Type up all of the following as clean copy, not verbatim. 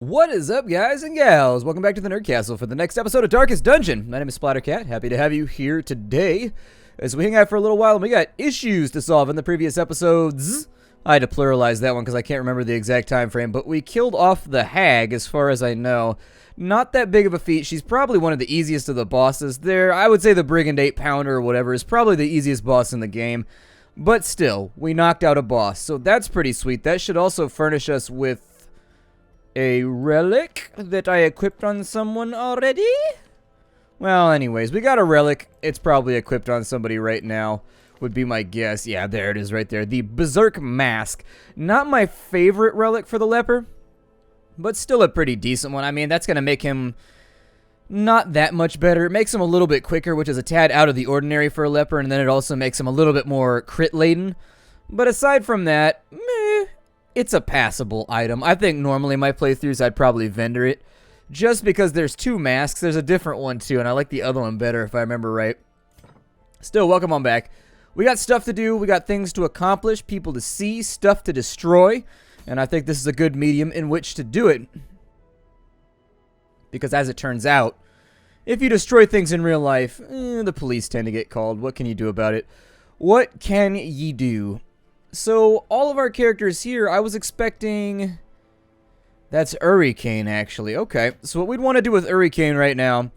What is up, guys and gals? Welcome back to the Nerd Castle for the next episode of Darkest Dungeon. My name is Splattercat. Happy to have you here today as we hang out for a little while, and we got issues to solve in the previous episodes. I had to pluralize that one because I can't remember the exact time frame, but we killed off the hag, as far as I know. Not that big of a feat. She's probably one of the easiest of the bosses there. I would say the Brigand 8-pounder or whatever is probably the easiest boss in the game. But still, we knocked out a boss, so that's pretty sweet. That should also furnish us with a relic that I equipped on someone already? Well, anyways, we got a relic. It's probably equipped on somebody right now, would be my guess. Yeah, there it is right there. The Berserk Mask. Not my favorite relic for the leper, but still a pretty decent one. I mean, that's going to make him not that much better. It makes him a little bit quicker, which is a tad out of the ordinary for a leper, and then it also makes him a little bit more crit-laden. But aside from that, meh. It's a passable item. I think normally my playthroughs I'd probably vendor it. Just because there's two masks. There's a different one too, and I like the other one better if I remember right. Still, welcome on back. We got stuff to do. We got things to accomplish, people to see, stuff to destroy. And I think this is a good medium in which to do it. Because as it turns out, if you destroy things in real life, the police tend to get called. What can you do about it? What can ye do? So, all of our characters here, I was expecting... That's Hurricane, actually. Okay, so what we'd want to do with Hurricane right now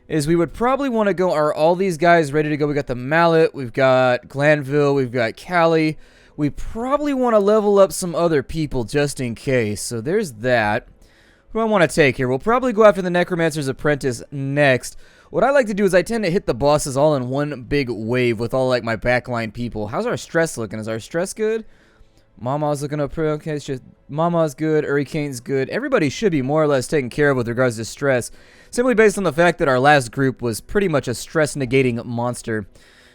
is we would probably want to go... Are all these guys ready to go? We got the Mallet, we've got Glanville, we've got Callie. We probably want to level up some other people just in case. So, there's that. Who do I want to take here? We'll probably go after the Necromancer's Apprentice next. What I like to do is I tend to hit the bosses all in one big wave with all like my backline people. How's our stress looking? Is our stress good? Mama's looking up. Okay, it's just Mama's good. Hurricane's good. Everybody should be more or less taken care of with regards to stress. Simply based on the fact that our last group was pretty much a stress negating monster.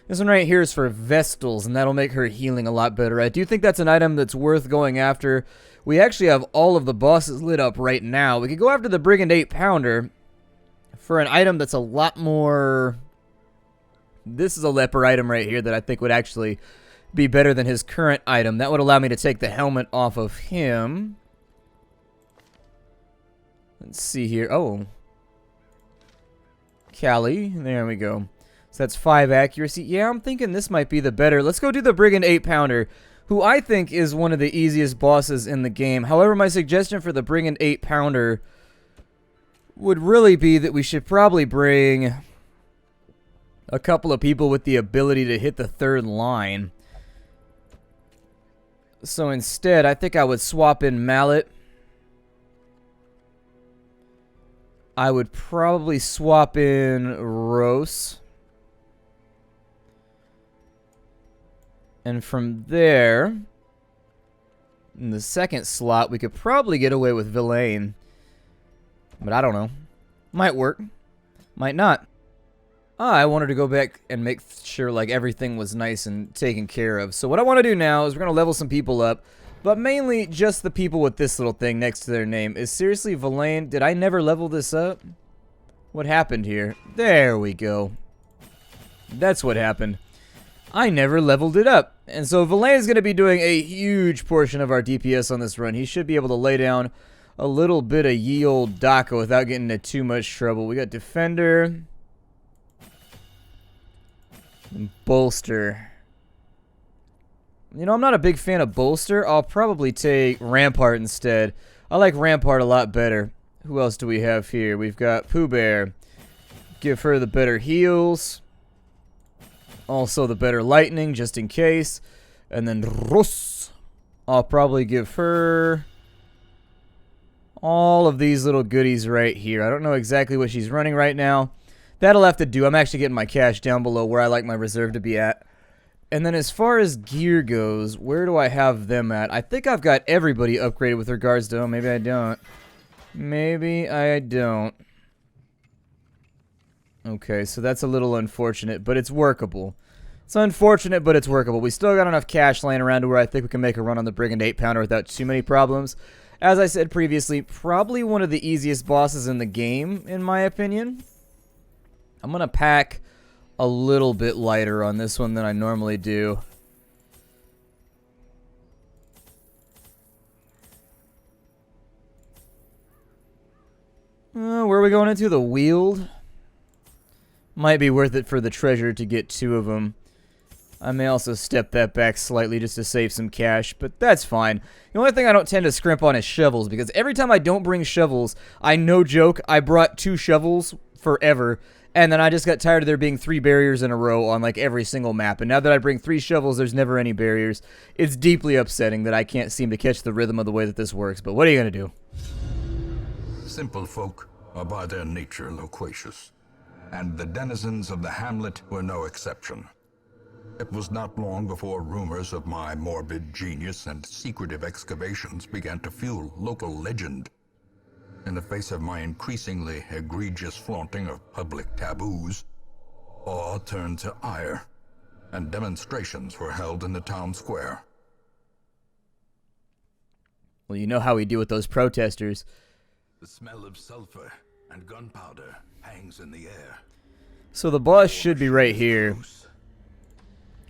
This one right here is for Vestals, and that'll make her healing a lot better. I do think that's an item that's worth going after. We actually have all of the bosses lit up right now. We could go after the Brigand 8-pounder. For an item that's a lot more... This is a leper item right here that I think would actually be better than his current item. That would allow me to take the helmet off of him. Let's see here. Oh. Callie. There we go. So that's 5 accuracy. Yeah, I'm thinking this might be the better. Let's go do the Brigand 8-pounder, who I think is one of the easiest bosses in the game. However, my suggestion for the Brigand 8-pounder... would really be that we should probably bring a couple of people with the ability to hit the third line. So instead, I think I would swap in Mallet. I would probably swap in Rose. And from there, in the second slot, we could probably get away with Villain. But I don't know. Might work. Might not. I wanted to go back and make sure like everything was nice and taken care of. So what I want to do now is we're going to level some people up. But mainly just the people with this little thing next to their name. Is seriously Villain? Did I never level this up? What happened here? There we go. That's what happened. I never leveled it up. And so Villain is going to be doing a huge portion of our DPS on this run. He should be able to lay down a little bit of ye old Daka without getting into too much trouble. We got Defender. And Bolster. You know, I'm not a big fan of Bolster. I'll probably take Rampart instead. I like Rampart a lot better. Who else do we have here? We've got Pooh Bear. Give her the better heals. Also the better lightning, just in case. And then Russ. I'll probably give her... all of these little goodies right here. I don't know exactly what she's running right now. That'll have to do. I'm actually getting my cash down below where I like my reserve to be at. And then as far as gear goes, where do I have them at? I think I've got everybody upgraded with regards to... oh, maybe I don't. Maybe I don't. Okay, so that's a little unfortunate, but it's workable. It's unfortunate, but it's workable. We still got enough cash laying around to where I think we can make a run on the Brigand 8-pounder without too many problems. As I said previously, probably one of the easiest bosses in the game, in my opinion. I'm going to pack a little bit lighter on this one than I normally do. Where are we going into? The Weald? Might be worth it for the treasure to get 2 of them. I may also step that back slightly just to save some cash, but that's fine. The only thing I don't tend to scrimp on is shovels, because every time I don't bring shovels, no joke, I brought 2 shovels forever, and then I just got tired of there being 3 barriers in a row on like every single map, and now that I bring 3 shovels, there's never any barriers. It's deeply upsetting that I can't seem to catch the rhythm of the way that this works, but what are you going to do? Simple folk are by their nature loquacious, and the denizens of the hamlet were no exception. It was not long before rumors of my morbid genius and secretive excavations began to fuel local legend. In the face of my increasingly egregious flaunting of public taboos, awe turned to ire, and demonstrations were held in the town square. Well, you know how we deal with those protesters. The smell of sulfur and gunpowder hangs in the air. So the boss should be right here.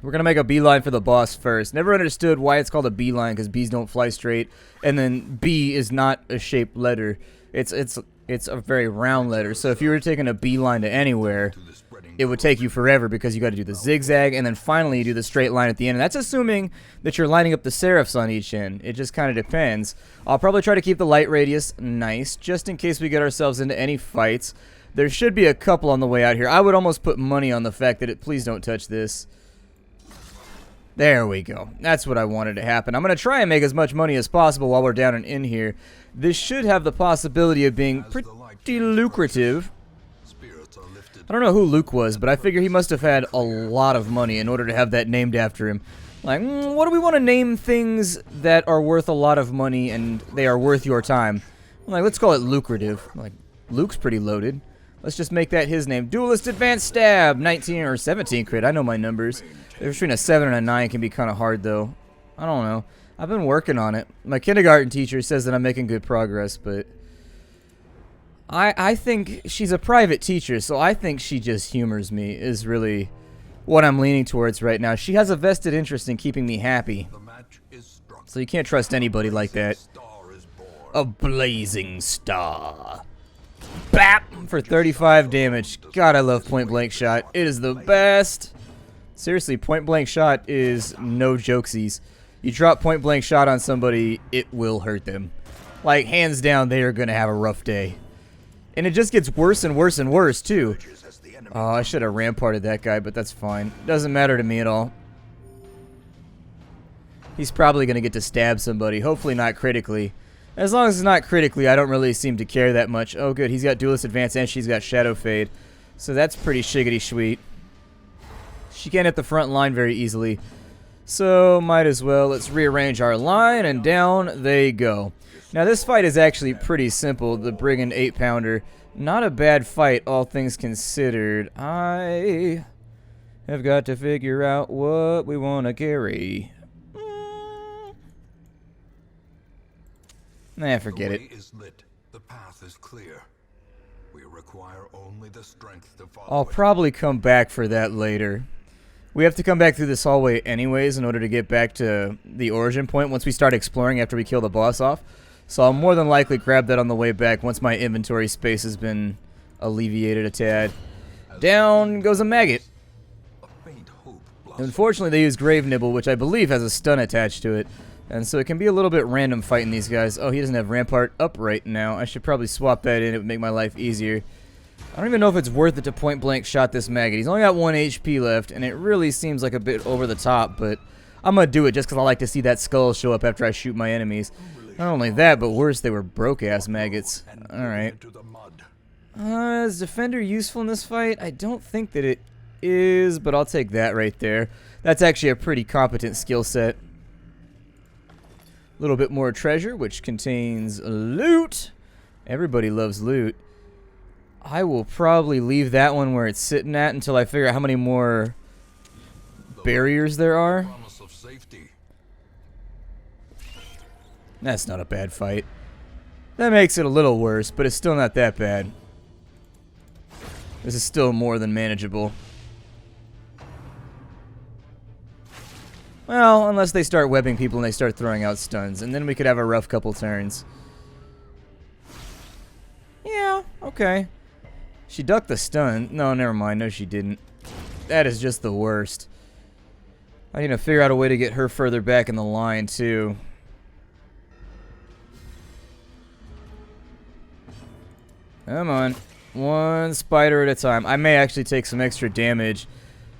We're going to make a beeline for the boss first. Never understood why it's called a beeline, because bees don't fly straight. And then B is not a shaped letter. It's a very round letter. So if you were taking a beeline to anywhere, it would take you forever because you got to do the zigzag, and then finally you do the straight line at the end. And that's assuming that you're lining up the serifs on each end. It just kind of depends. I'll probably try to keep the light radius nice, just in case we get ourselves into any fights. There should be a couple on the way out here. I would almost put money on the fact that please don't touch this. There we go. That's what I wanted to happen. I'm going to try and make as much money as possible while we're down and in here. This should have the possibility of being pretty lucrative. I don't know who Luke was, but I figure he must have had a lot of money in order to have that named after him. Like, what do we want to name things that are worth a lot of money and they are worth your time? Like, let's call it lucrative. Like, Luke's pretty loaded. Let's just make that his name. Duelist Advanced Stab, 19 or 17 crit. I know my numbers. Between a 7 and a 9 can be kind of hard, though. I don't know. I've been working on it. My kindergarten teacher says that I'm making good progress, but I think she's a private teacher, so I think she just humors me, is really what I'm leaning towards right now. She has a vested interest in keeping me happy. So you can't trust anybody like that. A blazing star. Bap! For 35 damage. God, I love point blank shot. It is the best. Seriously, point blank shot is no jokesies. You drop point blank shot on somebody, it will hurt them. Like, hands down, they are going to have a rough day. And it just gets worse and worse and worse, too. Oh, I should have ramparted that guy, but that's fine. Doesn't matter to me at all. He's probably going to get to stab somebody. Hopefully not critically. As long as it's not critically, I don't really seem to care that much. Oh, good. He's got Duelist Advance and she's got Shadow Fade. So that's pretty shiggity sweet. She can't hit the front line very easily. So, might as well. Let's rearrange our line, and down they go. Now, this fight is actually pretty simple. The Brigand 8-pounder. Not a bad fight, all things considered. I have got to figure out what we want to carry. Nah, forget it. The path is clear. We require only the strength to follow. I'll probably come back for that later. We have to come back through this hallway anyways in order to get back to the origin point once we start exploring after we kill the boss off. So I'll more than likely grab that on the way back once my inventory space has been alleviated a tad. Down goes a maggot. Unfortunately, they use Grave Nibble, which I believe has a stun attached to it. And so it can be a little bit random fighting these guys. Oh, he doesn't have Rampart up right now. I should probably swap that in. It would make my life easier. I don't even know if it's worth it to point blank shot this maggot. He's only got 1 HP left, and it really seems like a bit over the top, but I'm going to do it just because I like to see that skull show up after I shoot my enemies. Not only that, but worse, they were broke-ass maggots. Alright. Is Defender useful in this fight? I don't think that it is, but I'll take that right there. That's actually a pretty competent skill set. A little bit more treasure, which contains loot. Everybody loves loot. I will probably leave that one where it's sitting at until I figure out how many more barriers there are. That's not a bad fight. That makes it a little worse, but it's still not that bad. This is still more than manageable. Well, unless they start webbing people and they start throwing out stuns, and then we could have a rough couple turns. Yeah, Okay. She ducked the stun. No, never mind. No, she didn't. That is just the worst. I need to figure out a way to get her further back in the line, too. Come on. One spider at a time. I may actually take some extra damage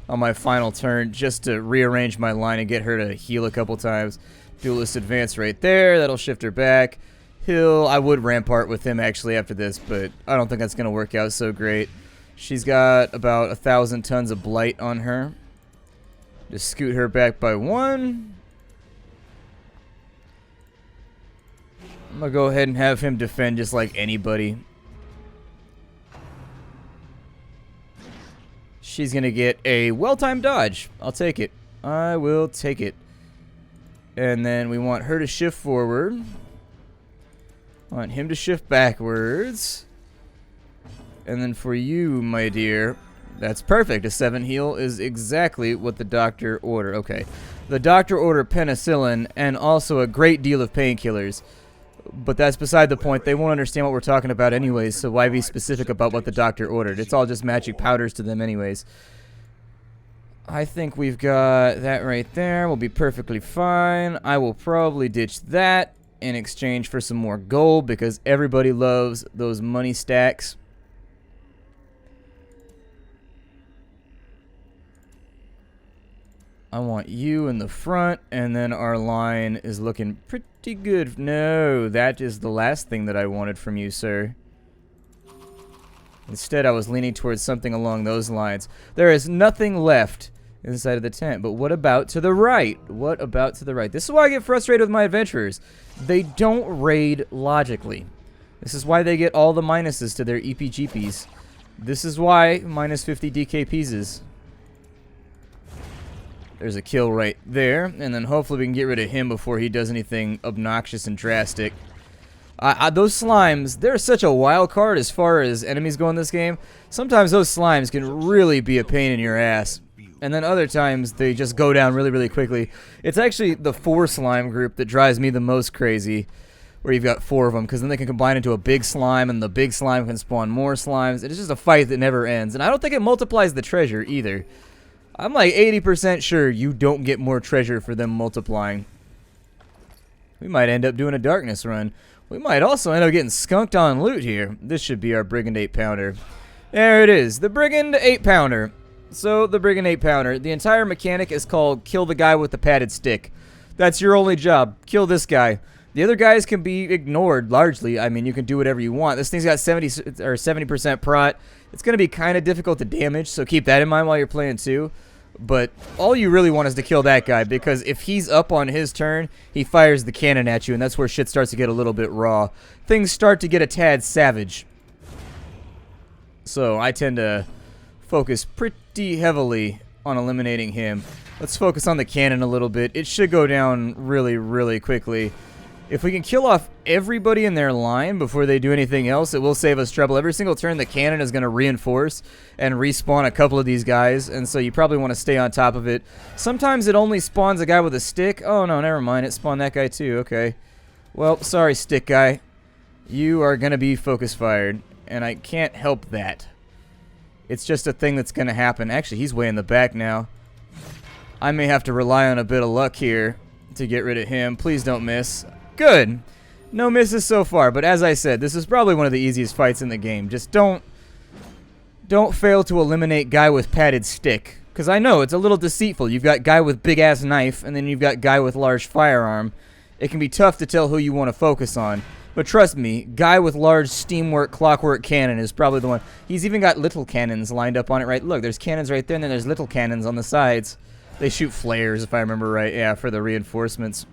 on my final turn just to rearrange my line and get her to heal a couple times. Duelist advance right there. That'll shift her back. I would rampart with him actually after this, but I don't think that's going to work out so great. She's got about 1,000 tons of blight on her. Just scoot her back by 1. I'm going to go ahead and have him defend just like anybody. She's going to get a well-timed dodge. I'll take it. I will take it. And then we want her to shift forward. I want him to shift backwards. And then for you, my dear, that's perfect. A 7 heal is exactly what the doctor ordered. Okay. The doctor ordered penicillin and also a great deal of painkillers. But that's beside the point. They won't understand what we're talking about anyways, so why be specific about what the doctor ordered? It's all just magic powders to them anyways. I think we've got that right there. We'll be perfectly fine. I will probably ditch that in exchange for some more gold because everybody loves those money stacks. I want you in the front, and then our line is looking pretty good. No, that is the last thing that I wanted from you, sir. Instead, I was leaning towards something along those lines. There is nothing left inside of the tent, but what about to the right? What about to the right? This is why I get frustrated with my adventurers. They don't raid logically. This is why they get all the minuses to their EPGPs. This is why minus 50 DKPs is. There's a kill right there, and then hopefully we can get rid of him before he does anything obnoxious and drastic. Those slimes, they're such a wild card as far as enemies go in this game. Sometimes those slimes can really be a pain in your ass. And then other times, they just go down really, really quickly. It's actually the 4 slime group that drives me the most crazy, where you've got 4 of them, because then they can combine into a big slime, and the big slime can spawn more slimes. It's just a fight that never ends. And I don't think it multiplies the treasure, either. I'm like 80% sure you don't get more treasure for them multiplying. We might end up doing a darkness run. We might also end up getting skunked on loot here. This should be our Brigand 8-pounder. There it is, the Brigand 8-pounder. So, the Brigand 8-pounder, the entire mechanic is called kill the guy with the padded stick. That's your only job. Kill this guy. The other guys can be ignored, largely. I mean, you can do whatever you want. This thing's got 70% prot. It's going to be kind of difficult to damage, so keep that in mind while you're playing, too. But all you really want is to kill that guy, because if he's up on his turn, he fires the cannon at you, and that's where shit starts to get a little bit raw. Things start to get a tad savage. So, I tend to focus pretty heavily on eliminating him. Let's focus on the cannon a little bit. It should go down really, really quickly. If we can kill off everybody in their line before they do anything else, it will save us trouble. Every single turn, the cannon is going to reinforce and respawn a couple of these guys, and so you probably want to stay on top of it. Sometimes it only spawns a guy with a stick. Oh, no, never mind. It spawned that guy too. Okay. Well, sorry, stick guy. You are going to be focus fired, and I can't help that. It's just a thing that's going to happen. Actually, he's way in the back now. I may have to rely on a bit of luck here to get rid of him. Please don't miss. Good. No misses so far, but as I said, this is probably one of the easiest fights in the game. Just don't fail to eliminate guy with padded stick, because I know it's a little deceitful. You've got guy with big-ass knife, and then you've got guy with large firearm. It can be tough to tell who you want to focus on. But trust me, guy with large steamwork, clockwork cannon is probably the one. He's even got little cannons lined up on it, right? Look, there's cannons right there, and then there's little cannons on the sides. They shoot flares, if I remember right. Yeah, for the reinforcements.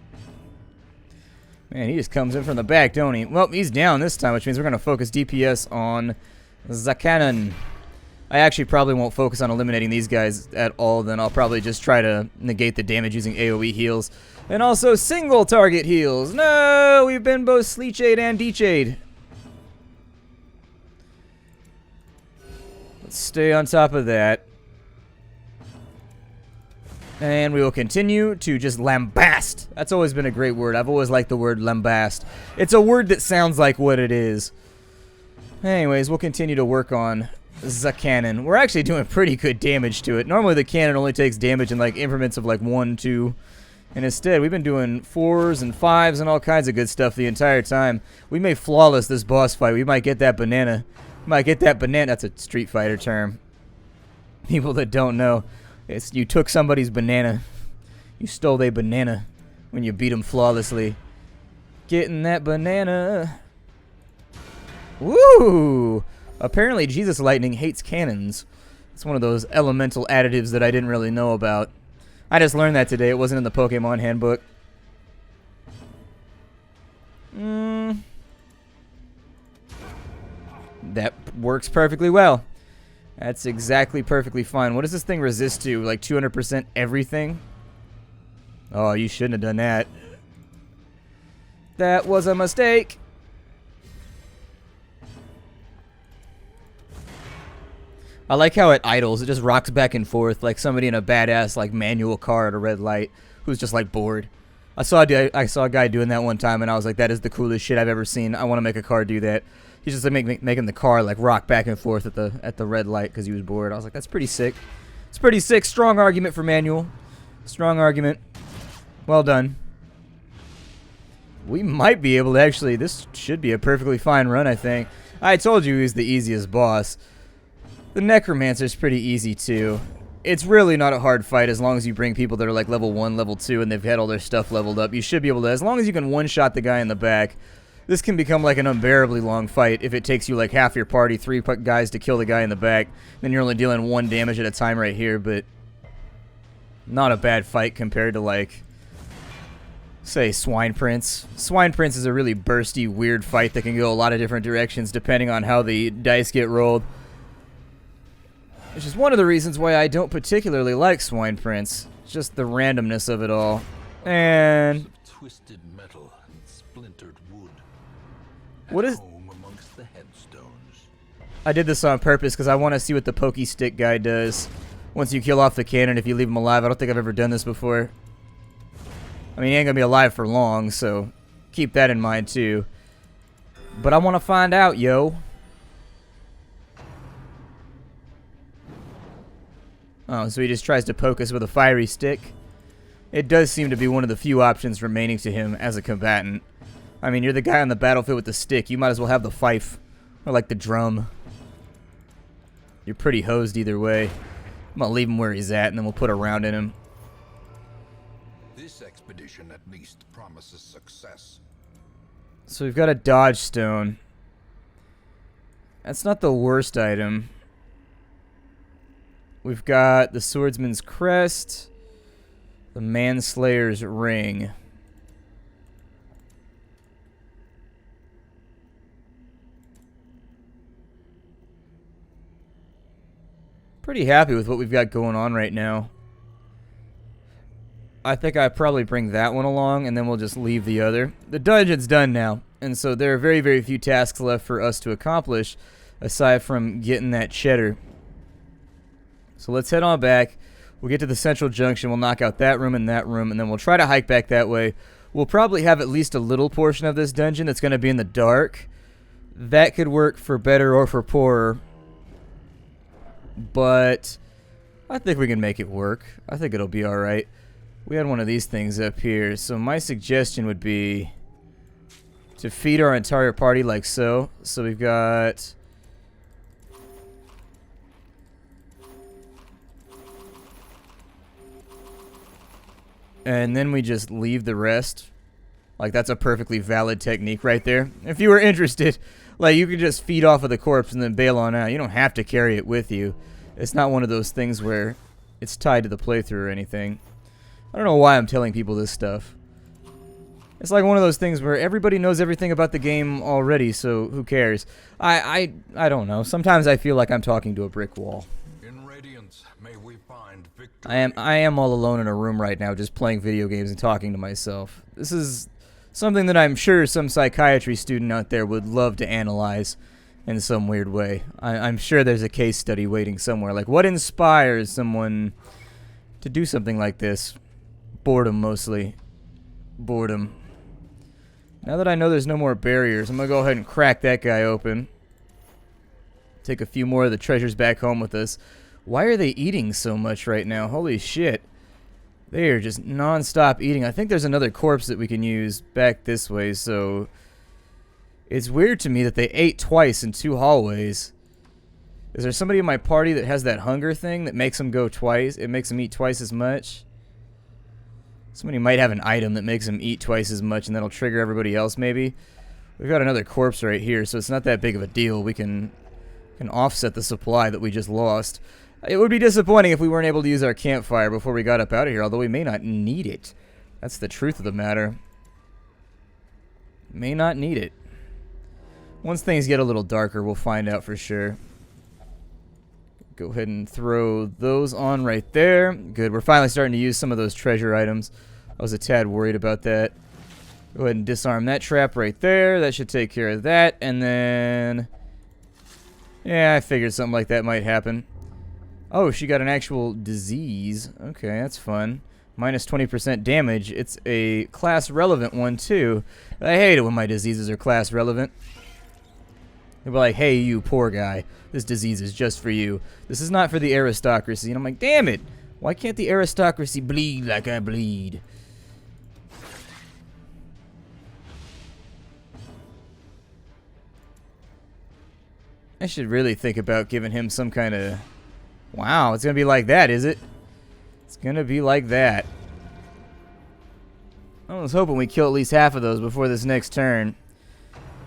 Man, he just comes in from the back, don't he? Well, he's down this time, which means we're going to focus DPS on the cannon. I actually probably won't focus on eliminating these guys at all, then I'll probably just try to negate the damage using AoE heals. And also single target heals. No, we've been both Sleechade and Deechade. Let's stay on top of that. And we will continue to just lambast. That's always been a great word. I've always liked the word lambast. It's a word that sounds like what it is. Anyways, we'll continue to work on the cannon. We're actually doing pretty good damage to it. Normally the cannon only takes damage in like increments of like 1, 2. And instead, we've been doing 4s and 5s and all kinds of good stuff the entire time. We may flawless this boss fight. We might get that banana. That's a Street Fighter term. People that don't know. It's you took somebody's banana. You stole their banana when you beat them flawlessly. Getting that banana. Woo! Apparently Jesus Lightning hates cannons. It's one of those elemental additives that I didn't really know about. I just learned that today. It wasn't in the Pokemon handbook. That works perfectly well. That's exactly perfectly fine. What does this thing resist to? Like 200% everything? Oh, you shouldn't have done that. That was a mistake. I like how it idles. It just rocks back and forth like somebody in a badass like manual car at a red light who's just like bored. I saw a guy doing that one time and I was like, that is the coolest shit I've ever seen. I want to make a car do that. He's just like making the car like rock back and forth at the red light because he was bored. I was like, that's pretty sick. It's pretty sick. Strong argument for manual. Strong argument. Well done. We might be able to actually. This should be a perfectly fine run, I think. I told you he's the easiest boss. The Necromancer's pretty easy too. It's really not a hard fight as long as you bring people that are like level 1, level 2, and they've had all their stuff leveled up. You should be able to, as long as you can one-shot the guy in the back. This can become like an unbearably long fight if it takes you like half your party, 3 guys to kill the guy in the back. Then you're only dealing 1 damage at a time right here, but not a bad fight compared to like, say, Swine Prince. Swine Prince is a really bursty, weird fight that can go a lot of different directions depending on how the dice get rolled. Which is one of the reasons why I don't particularly like Swine Prince. Just the randomness of it all. And twisted metal and splintered wood. What is Home amongst the headstones. I did this on purpose because I want to see what the pokey stick guy does once you kill off the cannon if you leave him alive. I don't think I've ever done this before. I mean, he ain't gonna be alive for long, so keep that in mind too. But I want to find out, yo. Oh, so he just tries to poke us with a fiery stick. It does seem to be one of the few options remaining to him as a combatant. I mean, you're the guy on the battlefield with the stick. You might as well have the fife. Or like the drum. You're pretty hosed either way. I'm gonna leave him where he's at and then we'll put a round in him. This expedition at least promises success. So we've got a dodge stone. That's not the worst item. We've got the swordsman's crest. The manslayer's ring. Pretty happy with what we've got going on right now. I think I probably bring that one along and then we'll just leave the other. The dungeon's done now, and so there are very, very few tasks left for us to accomplish aside from getting that cheddar. So let's head on back. We'll get to the central junction. We'll knock out that room and then we'll try to hike back that way. We'll probably have at least a little portion of this dungeon that's going to be in the dark. That could work for better or for poorer. But I think we can make it work. I think it'll be alright. We had one of these things up here. So my suggestion would be to feed our entire party like so. So we've got... and then we just leave the rest. Like, that's a perfectly valid technique right there. If you were interested, like, you could just feed off of the corpse and then bail on out. You don't have to carry it with you. It's not one of those things where it's tied to the playthrough or anything. I don't know why I'm telling people this stuff. It's like one of those things where everybody knows everything about the game already, so who cares? I don't know. Sometimes I feel like I'm talking to a brick wall. In Radiance, may we find victory. I am all alone in a room right now just playing video games and talking to myself. This is something that I'm sure some psychiatry student out there would love to analyze in some weird way. I'm sure there's a case study waiting somewhere. Like, what inspires someone to do something like this? Boredom, mostly. Boredom. Now that I know there's no more barriers, I'm going to go ahead and crack that guy open. Take a few more of the treasures back home with us. Why are they eating so much right now? Holy shit. They are just non-stop eating. I think there's another corpse that we can use back this way, so... It's weird to me that they ate twice in 2 hallways. Is there somebody in my party that has that hunger thing that makes them go twice? It makes them eat twice as much? Somebody might have an item that makes them eat twice as much and that'll trigger everybody else, maybe. We've got another corpse right here, so it's not that big of a deal. We can offset the supply that we just lost. It would be disappointing if we weren't able to use our campfire before we got up out of here, although we may not need it. That's the truth of the matter. May not need it. Once things get a little darker, we'll find out for sure. Go ahead and throw those on right there. Good, we're finally starting to use some of those treasure items. I was a tad worried about that. Go ahead and disarm that trap right there. That should take care of that. And then... yeah, I figured something like that might happen. Oh, she got an actual disease. Okay, that's fun. Minus 20% damage. It's a class-relevant one, too. I hate it when my diseases are class-relevant. They'll be like, hey, you poor guy. This disease is just for you. This is not for the aristocracy. And I'm like, damn it. Why can't the aristocracy bleed like I bleed? I should really think about giving him some kind of... wow, it's going to be like that, is it? It's going to be like that. I was hoping we kill at least half of those before this next turn.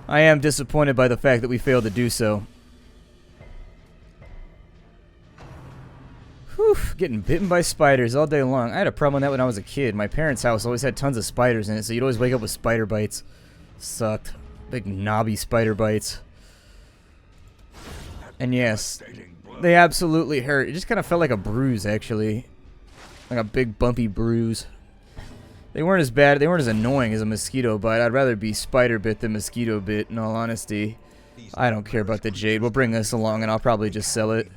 I am disappointed by the fact that we failed to do so. Whew, getting bitten by spiders all day long. I had a problem with that when I was a kid. My parents' house always had tons of spiders in it, so you'd always wake up with spider bites. Sucked. Big knobby spider bites. And yes, they absolutely hurt. It just kind of felt like a bruise, actually. Like a big bumpy bruise. They weren't as bad, they weren't as annoying as a mosquito bite. I'd rather be spider bit than mosquito bit, in all honesty. I don't care about the jade. We'll bring this along and I'll probably just sell it.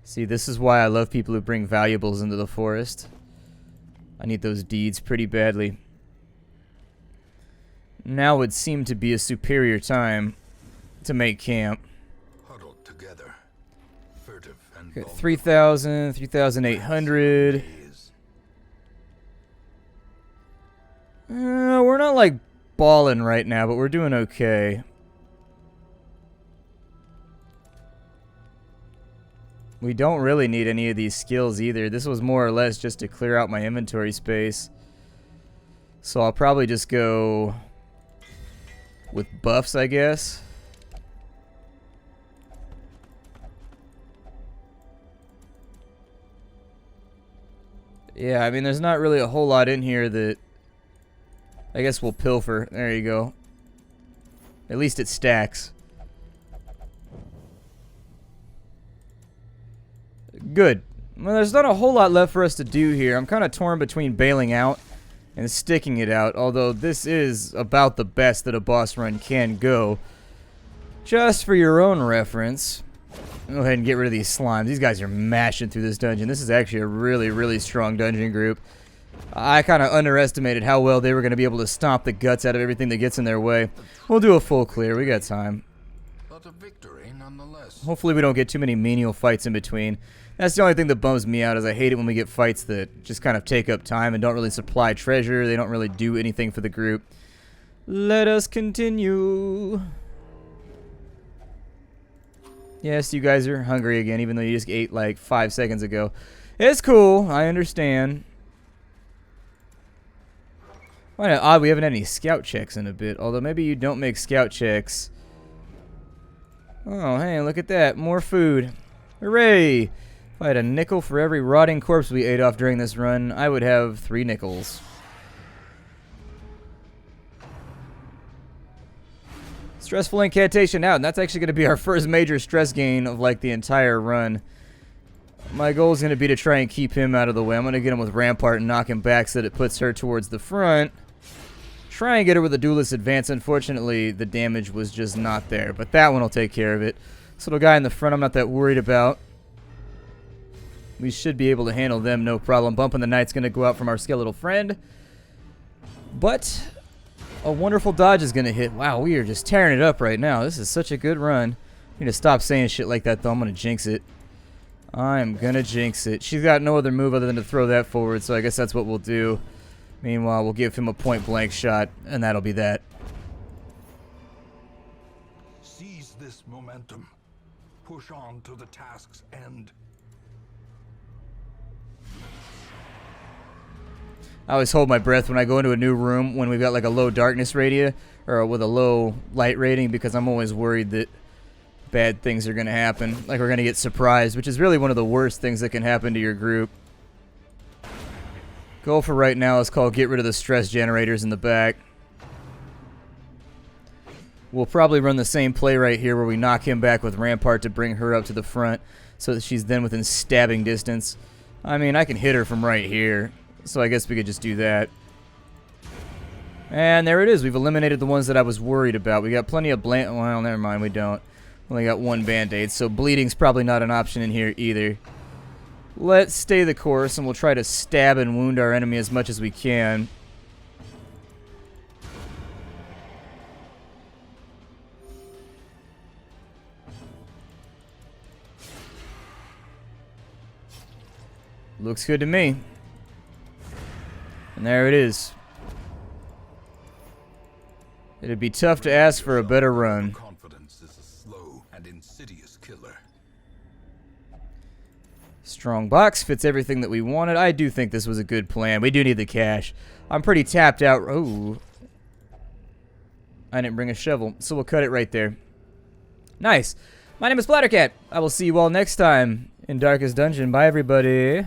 See, this is why I love people who bring valuables into the forest. I need those deeds pretty badly. Now would seem to be a superior time to make camp. Huddled together, furtive and Okay, 3,000, 3,800. We're not like balling right now, but we're doing okay. We don't really need any of these skills either. This was more or less just to clear out my inventory space. So I'll probably just go with buffs, I guess. Yeah, I mean, there's not really a whole lot in here that I guess we'll pilfer. There you go. At least it stacks. Good. Well, there's not a whole lot left for us to do here. I'm kind of torn between bailing out and sticking it out, although this is about the best that a boss run can go. Just for your own reference, go ahead and get rid of these slimes. These guys are mashing through this dungeon. This is actually a really, really strong dungeon group. I kind of underestimated how well they were going to be able to stomp the guts out of everything that gets in their way. We'll do a full clear. We got time. but a victory nonetheless. Hopefully we don't get too many menial fights in between. That's the only thing that bums me out, is I hate it when we get fights that just kind of take up time and don't really supply treasure. They don't really do anything for the group. Let us continue. Yes, you guys are hungry again, even though you just ate like 5 seconds ago. It's cool. I understand. Kind of odd we haven't had any scout checks in a bit. Although maybe you don't make scout checks. Oh, hey, look at that. More food. Hooray! If I had a nickel for every rotting corpse we ate off during this run, I would have 3 nickels. Stressful incantation out, and that's actually going to be our first major stress gain of like the entire run. My goal is going to be to try and keep him out of the way. I'm going to get him with Rampart and knock him back so that it puts her towards the front. Try and get her with a duelist advance. Unfortunately, the damage was just not there, but that one will take care of it. This little guy in the front I'm not that worried about. We should be able to handle them, no problem. Bumping the Knight's going to go out from our skeletal friend. But A wonderful dodge is going to hit. Wow, we are just tearing it up right now. This is such a good run. I need to stop saying shit like that, though. I'm going to jinx it. I'm going to jinx it. She's got no other move other than to throw that forward, so I guess that's what we'll do. Meanwhile, we'll give him a point-blank shot, and that'll be that. Seize this momentum. Push on to the task's end. I always hold my breath when I go into a new room when we've got like a low darkness rating or with a low light rating, because I'm always worried that bad things are going to happen. Like we're going to get surprised, which is really one of the worst things that can happen to your group. Goal for right now is called get rid of the stress generators in the back. We'll probably run the same play right here where we knock him back with Rampart to bring her up to the front so that she's then within stabbing distance. I mean, I can hit her from right here, so I guess we could just do that. And there it is. We've eliminated the ones that I was worried about. We got plenty of well, never mind, we don't. Only got one band-aid, so bleeding's probably not an option in here either. Let's stay the course, and we'll try to stab and wound our enemy as much as we can. Looks good to me. And there it is. It'd be tough to ask for a better run. Confidence is a slow and insidious killer. Strong box, fits everything that we wanted. I do think this was a good plan. We do need the cash. I'm pretty tapped out. Oh. I didn't bring a shovel, so we'll cut it right there. Nice. My name is Splattercat. I will see you all next time in Darkest Dungeon. Bye, everybody.